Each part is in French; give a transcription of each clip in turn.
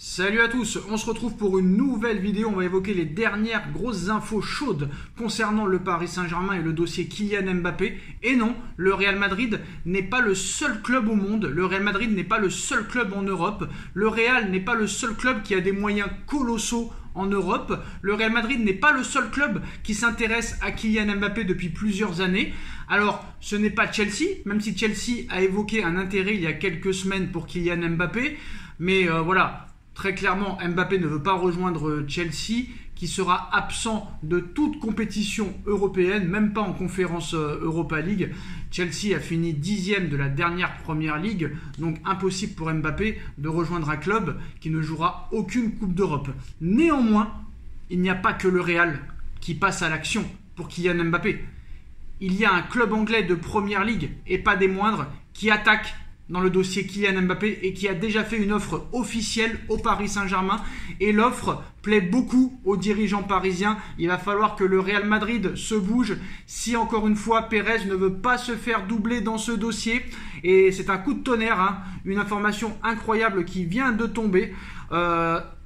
Salut à tous, on se retrouve pour une nouvelle vidéo. On va évoquer les dernières grosses infos chaudes concernant le Paris Saint-Germain et le dossier Kylian Mbappé. Et non, le Real Madrid n'est pas le seul club au monde, le Real Madrid n'est pas le seul club en Europe, le Real n'est pas le seul club qui a des moyens colossaux en Europe, le Real Madrid n'est pas le seul club qui s'intéresse à Kylian Mbappé depuis plusieurs années. Alors, ce n'est pas Chelsea, même si Chelsea a évoqué un intérêt il y a quelques semaines pour Kylian Mbappé, mais voilà. Très clairement, Mbappé ne veut pas rejoindre Chelsea, qui sera absent de toute compétition européenne, même pas en conférence Europa League. Chelsea a fini 10e de la dernière Première Ligue, donc impossible pour Mbappé de rejoindre un club qui ne jouera aucune Coupe d'Europe. Néanmoins, il n'y a pas que le Real qui passe à l'action pour Kylian Mbappé. Il y a un club anglais de Première Ligue, et pas des moindres, qui attaque dans le dossier Kylian Mbappé et qui a déjà fait une offre officielle au Paris Saint-Germain. Et l'offre plaît beaucoup aux dirigeants parisiens. Il va falloir que le Real Madrid se bouge si, encore une fois, Pérez ne veut pas se faire doubler dans ce dossier. Et c'est un coup de tonnerre, hein, une information incroyable qui vient de tomber.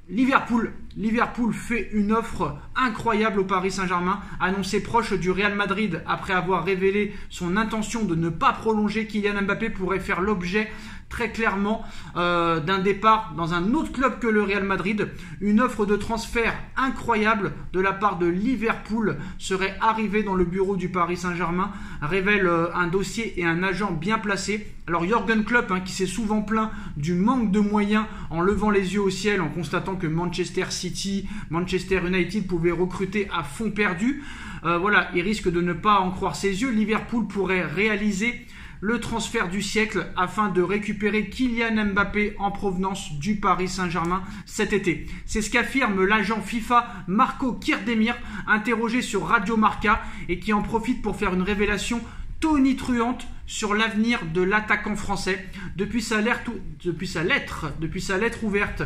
Liverpool fait une offre incroyable au Paris Saint-Germain, annoncé proche du Real Madrid après avoir révélé son intention de ne pas prolonger. Kylian Mbappé pourrait faire l'objet très clairement d'un départ dans un autre club que le Real Madrid. Une offre de transfert incroyable de la part de Liverpool serait arrivée dans le bureau du Paris Saint-Germain, révèle un dossier et un agent bien placé. Alors Jürgen Klopp, qui s'est souvent plaint du manque de moyens en levant les yeux au ciel en constatant que Manchester City, Manchester United pouvaient recruter à fond perdu. Voilà, il risque de ne pas en croire ses yeux. Liverpool pourrait réaliser le transfert du siècle afin de récupérer Kylian Mbappé en provenance du Paris Saint-Germain cet été. C'est ce qu'affirme l'agent FIFA Marco Kirdemir, interrogé sur Radio Marca, et qui en profite pour faire une révélation tonitruante sur l'avenir de l'attaquant français. Depuis sa lettre ouverte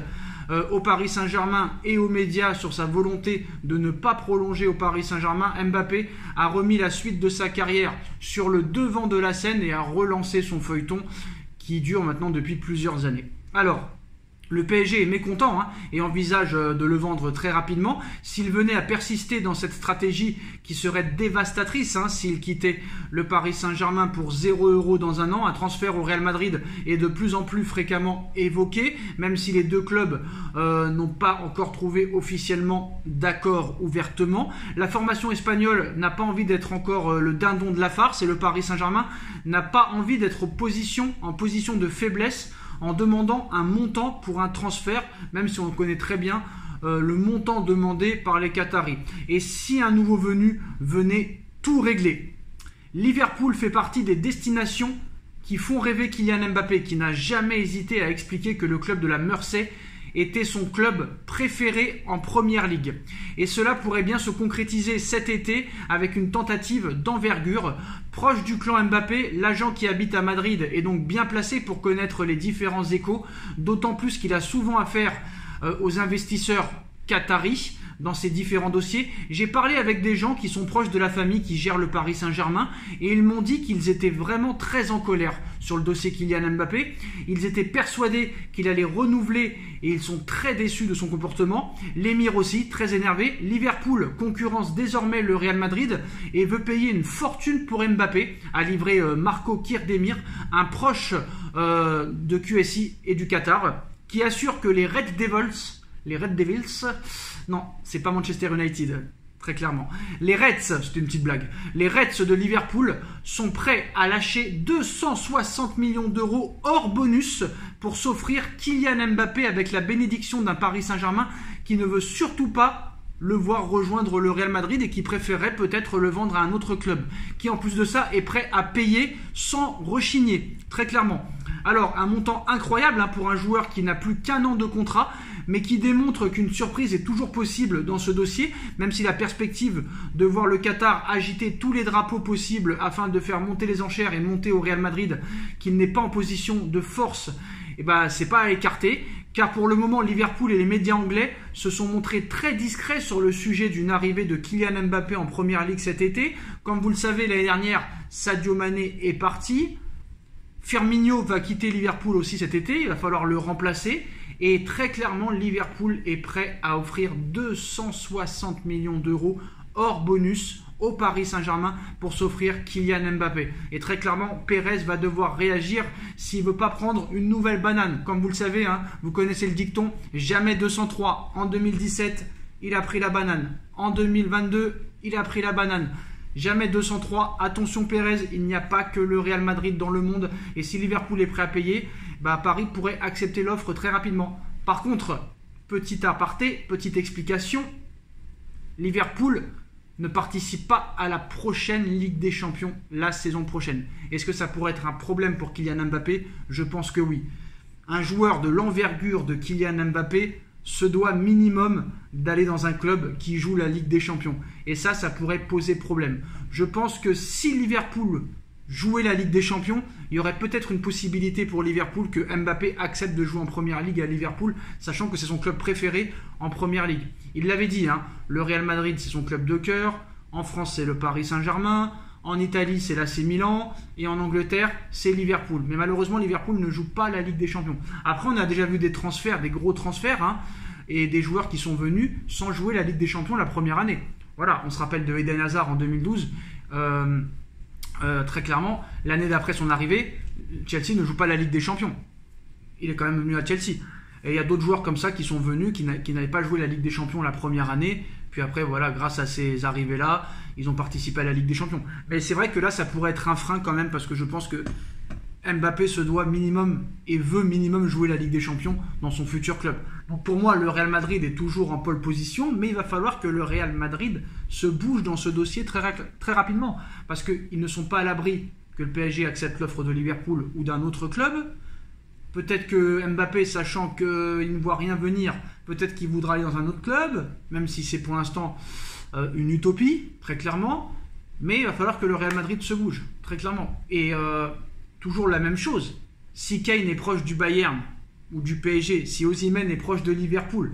au Paris Saint-Germain et aux médias sur sa volonté de ne pas prolonger au Paris Saint-Germain, Mbappé a remis la suite de sa carrière sur le devant de la scène et a relancé son feuilleton qui dure maintenant depuis plusieurs années. Alors, le PSG est mécontent et envisage de le vendre très rapidement. S'il venait à persister dans cette stratégie qui serait dévastatrice, s'il quittait le Paris Saint-Germain pour 0 € dans un an, un transfert au Real Madrid est de plus en plus fréquemment évoqué, même si les deux clubs n'ont pas encore trouvé officiellement d'accord ouvertement. La formation espagnole n'a pas envie d'être encore le dindon de la farce et le Paris Saint-Germain n'a pas envie d'être en position de faiblesse en demandant un montant pour un transfert, même si on connaît très bien le montant demandé par les Qataris. Et si un nouveau venu venait tout régler? Liverpool fait partie des destinations qui font rêver Kylian Mbappé, qui n'a jamais hésité à expliquer que le club de la Mersey était son club préféré en Première Ligue. Et cela pourrait bien se concrétiser cet été avec une tentative d'envergure. Proche du clan Mbappé, l'agent qui habite à Madrid est donc bien placé pour connaître les différents échos, d'autant plus qu'il a souvent affaire aux investisseurs qataris dans ces différents dossiers. J'ai parlé avec des gens qui sont proches de la famille qui gère le Paris Saint-Germain et ils m'ont dit qu'ils étaient vraiment très en colère sur le dossier Kylian Mbappé. Ils étaient persuadés qu'il allait renouveler et ils sont très déçus de son comportement. L'émir aussi, très énervé. Liverpool concurrence désormais le Real Madrid et veut payer une fortune pour Mbappé, a livré Marco Kirdemir, un proche de QSI et du Qatar, qui assure que les Red Devils, non, c'est pas Manchester United, très clairement. Les Reds, c'était une petite blague. Les Reds de Liverpool sont prêts à lâcher 260 millions d'euros hors bonus pour s'offrir Kylian Mbappé avec la bénédiction d'un Paris Saint-Germain qui ne veut surtout pas le voir rejoindre le Real Madrid et qui préférerait peut-être le vendre à un autre club, qui en plus de ça est prêt à payer sans rechigner, très clairement. Alors, un montant incroyable pour un joueur qui n'a plus qu'un an de contrat, mais qui démontre qu'une surprise est toujours possible dans ce dossier, même si la perspective de voir le Qatar agiter tous les drapeaux possibles afin de faire monter les enchères et monter au Real Madrid, qu'il n'est pas en position de force, c'est pas à écarter, car pour le moment, Liverpool et les médias anglais se sont montrés très discrets sur le sujet d'une arrivée de Kylian Mbappé en Première Ligue cet été. Comme vous le savez, l'année dernière, Sadio Mané est parti. Firmino va quitter Liverpool aussi cet été, il va falloir le remplacer. Et très clairement, Liverpool est prêt à offrir 260 millions d'euros hors bonus au Paris Saint-Germain pour s'offrir Kylian Mbappé. Et très clairement, Pérez va devoir réagir s'il ne veut pas prendre une nouvelle banane. Comme vous le savez, hein, vous connaissez le dicton, jamais 203. En 2017, il a pris la banane. En 2022, il a pris la banane. Jamais 203. Attention Pérez, il n'y a pas que le Real Madrid dans le monde. Et si Liverpool est prêt à payer, Paris pourrait accepter l'offre très rapidement. Par contre, petit aparté, petite explication, Liverpool ne participe pas à la prochaine Ligue des Champions la saison prochaine. Est-ce que ça pourrait être un problème pour Kylian Mbappé? Je pense que oui. Un joueur de l'envergure de Kylian Mbappé se doit minimum d'aller dans un club qui joue la Ligue des Champions. Et ça pourrait poser problème. Je pense que si Liverpool jouait la Ligue des Champions, il y aurait peut-être une possibilité pour Liverpool que Mbappé accepte de jouer en Première Ligue à Liverpool, sachant que c'est son club préféré en Première Ligue. Il l'avait dit, hein, le Real Madrid c'est son club de cœur, en France c'est le Paris Saint-Germain, en Italie c'est l'AC Milan et en Angleterre c'est Liverpool. Mais malheureusement Liverpool ne joue pas la Ligue des Champions. Après on a déjà vu des transferts, des gros transferts, hein, et des joueurs qui sont venus sans jouer la Ligue des Champions la première année. Voilà, on se rappelle de Eden Hazard en 2012. Très clairement, l'année d'après son arrivée, Chelsea ne joue pas la Ligue des Champions. Il est quand même venu à Chelsea. Et il y a d'autres joueurs comme ça qui sont venus, qui n'avaient pas joué la Ligue des Champions la première année. Puis après, voilà, grâce à ces arrivées-là, ils ont participé à la Ligue des Champions. Mais c'est vrai que là, ça pourrait être un frein quand même, parce que je pense que Mbappé se doit minimum et veut minimum jouer la Ligue des Champions dans son futur club. Donc pour moi, le Real Madrid est toujours en pole position, mais il va falloir que le Real Madrid se bouge dans ce dossier très rapidement, parce qu'ils ne sont pas à l'abri que le PSG accepte l'offre de Liverpool ou d'un autre club. Peut-être que Mbappé, sachant qu'il ne voit rien venir, peut-être qu'il voudra aller dans un autre club, même si c'est pour l'instant une utopie, très clairement. Mais il va falloir que le Real Madrid se bouge, très clairement. Et toujours la même chose, si Kane est proche du Bayern ou du PSG, si Osimhen est proche de Liverpool,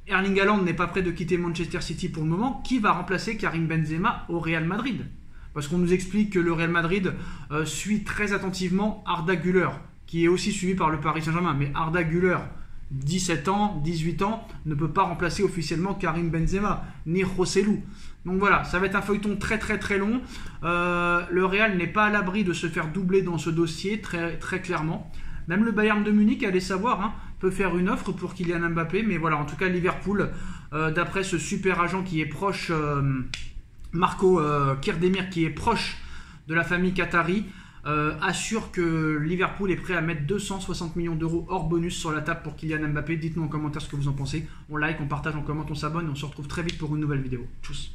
Erling Haaland n'est pas prêt de quitter Manchester City pour le moment, qui va remplacer Karim Benzema au Real Madrid? Parce qu'on nous explique que le Real Madrid suit très attentivement Arda Güler, qui est aussi suivi par le Paris Saint-Germain. Mais Arda Güler, 17 ans, 18 ans, ne peut pas remplacer officiellement Karim Benzema, ni Joselu. Donc voilà, ça va être un feuilleton très long. Le Real n'est pas à l'abri de se faire doubler dans ce dossier, très clairement. Même le Bayern de Munich, allez savoir, hein, peut faire une offre pour Kylian Mbappé. Mais voilà, en tout cas, Liverpool, d'après ce super agent qui est proche, Marco Kirdemir, qui est proche de la famille Qatari, assure que Liverpool est prêt à mettre 260 millions d'euros hors bonus sur la table pour Kylian Mbappé. Dites-nous en commentaire ce que vous en pensez. On like, on partage, on commente, on s'abonne et on se retrouve très vite pour une nouvelle vidéo. Tchuss.